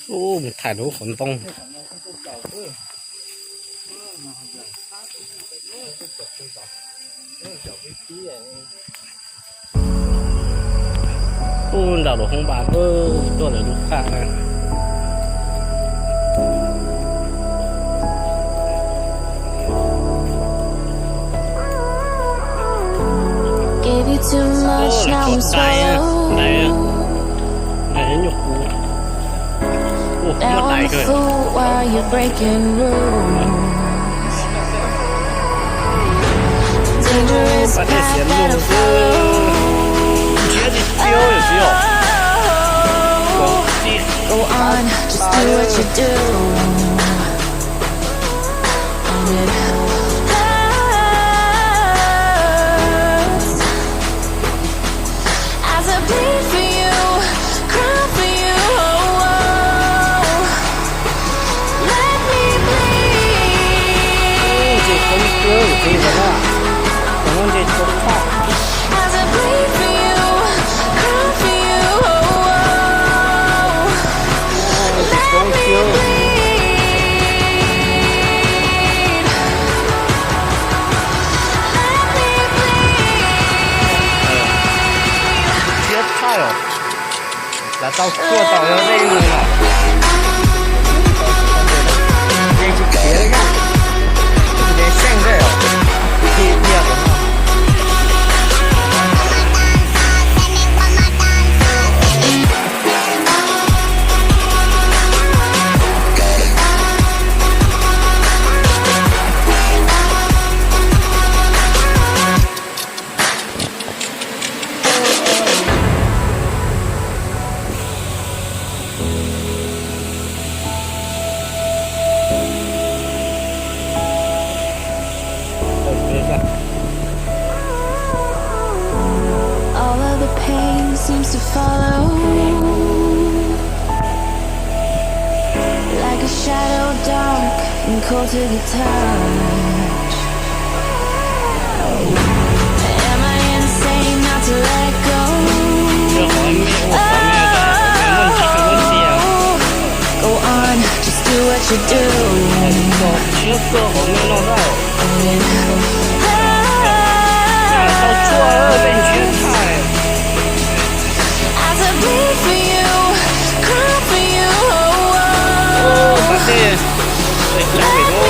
โอ้มันถ่ายรูปฝนตรงโอ้ดาวหลวงของบาทตัวเหลือลูกค้านะ Gave you too much, now I'm swallowed. Now I'm a fool while you're breaking rules. Dangerous path that I follow. Go on, just do what you do. And it hurts as I bleed for you, cry for you. Let me bleed as I bleed for you, cry for you. Let me bleed. Là tao cua tao ở đây người nào đây chỉ kể đấy nhá để xem đây à thì nhiều All of the pain seems to follow like a shadow, dark and cold to the touch. Am I insane not to let go? Go on, just do what you do. And it as I bleed for you, cry for you. Let me